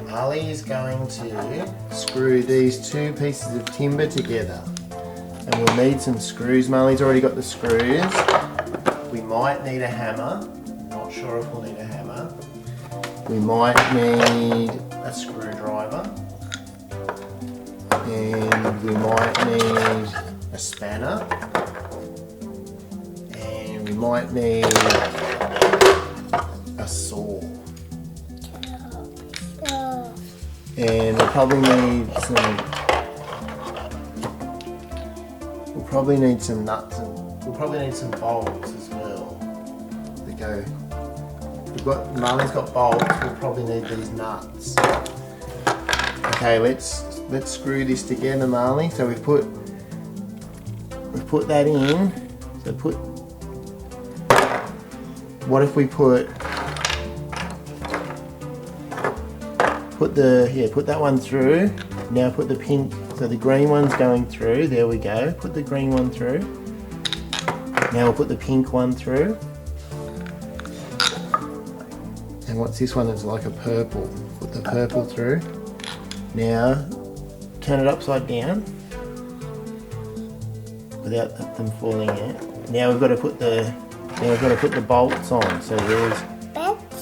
Marley is going to screw these two pieces of timber together. And we'll need some screws. Marley's already got the screws. We might need a hammer. Not sure if we'll need a hammer. We might need a screwdriver. And we might need a spanner. And we might need a saw. And we'll probably need some nuts, and we'll probably need some bolts as well to go. Marley's got bolts, we'll probably need these nuts. Okay, let's screw this together, Marley. So we've put that in. So what if we put that one through. Now put the pink, so the green one's going through. There we go. Put the green one through. Now we'll put the pink one through. And what's this one? It's like a purple. Put the purple through. Now turn it upside down without them falling out. Now we've got to put the bolts on. So there's.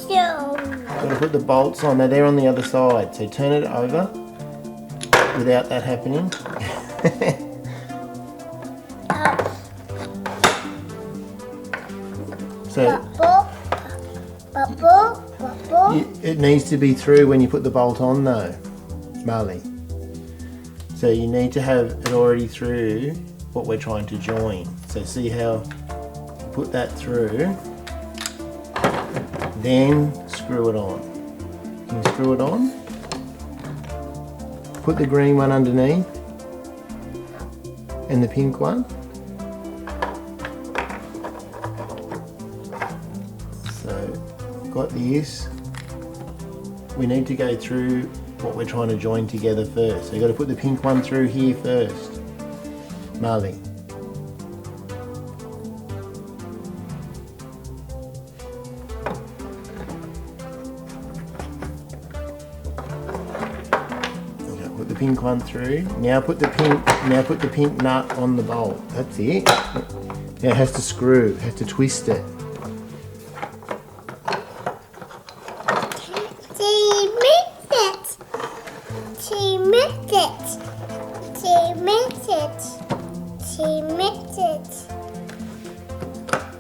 Got to put the bolts on. Now they're on the other side. So turn it over without that happening. So it needs to be through when you put the bolt on though, Marley. So you need to have it already through what we're trying to join. So see how you put that through, then screw it on. Can you screw it on? Put the green one underneath and the pink one. So got this. We need to go through what we're trying to join together first. So you've got to put the pink one through here first. Marley. Put the pink one through. Now put the pink nut on the bolt. That's it. Now it has to screw. It has to twist it. She missed it. She missed it. She missed it. She missed it.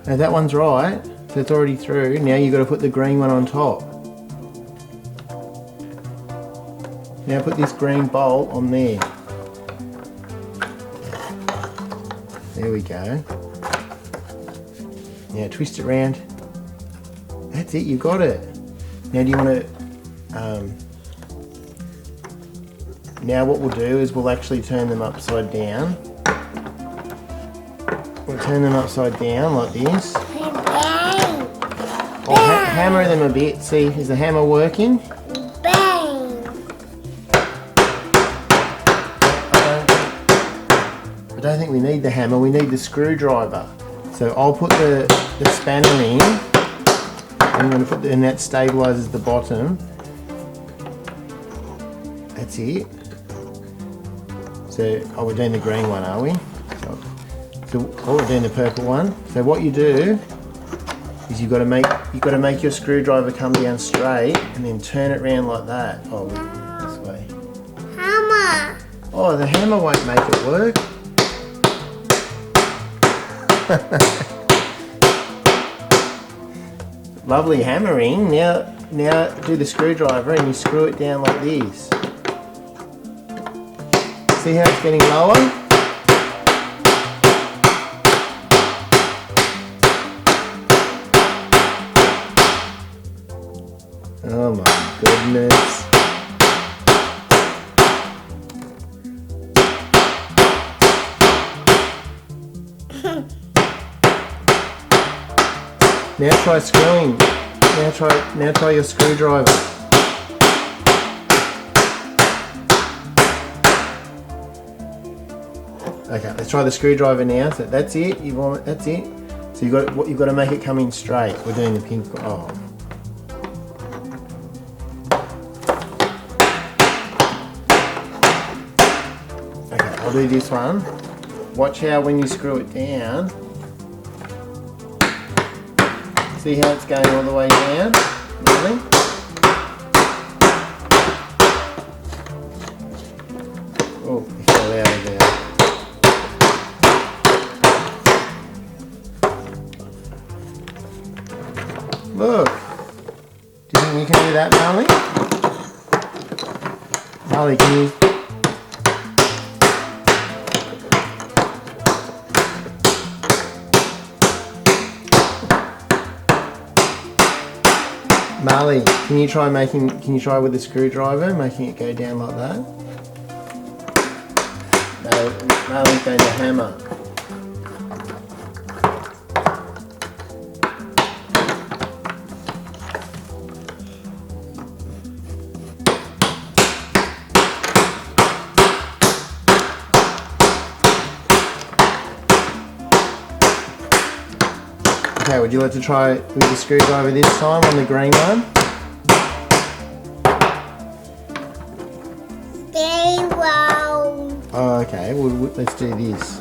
Now that one's right. So it's already through. Now you've got to put the green one on top. Now put this green bolt on there. There we go. Now twist it around. That's it, you got it. Now do you want to... now what we'll do is we'll actually turn them upside down. We'll turn them upside down like this. I'll hammer them a bit. See, is the hammer working? I don't think we need the hammer, we need the screwdriver. So I'll put the spanner in. I'm going to put and that stabilises the bottom. That's it. So we're doing the green one, are we? So we're doing the purple one. So what you do is you've got to make your screwdriver come down straight and then turn it around like that. Oh, this way. Hammer. Oh, the hammer won't make it work. Lovely hammering. Now do the screwdriver and you screw it down like this. See how it's getting lower? Oh my goodness. Now try screwing. Now try your screwdriver. Okay, let's try the screwdriver now. So that's it. That's it. So you've got to make it come in straight. We're doing the pink. Oh. I'll do this one. Watch how when you screw it down, see how it's going all the way down? Really? Oh, it fell out of there. Look. Do you think you can do that, Marley? Marley, can you... Marley, can you try with a screwdriver, making it go down like that? No, Marley's going to hammer. Okay, would you like to try it with the screwdriver this time on the green one? Very well. Oh, okay. Well, let's do this.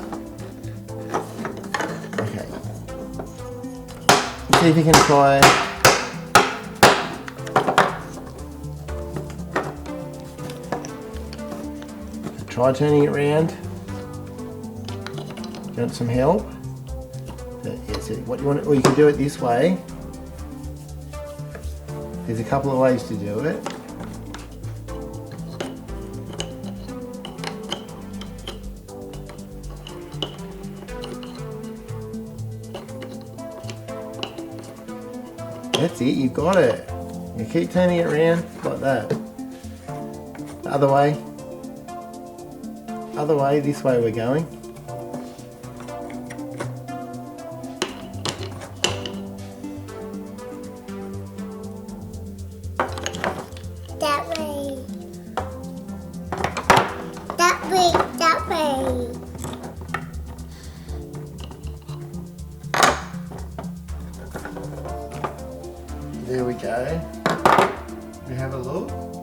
Okay. See if you can try. Try turning it round. Do you want some help? Yes, what you want, or you can do it this way. There's a couple of ways to do it. That's it, you've got it. You keep turning it around like that. The other way. Other way, this way we're going. That way. That way, that way. There we go. We have a look.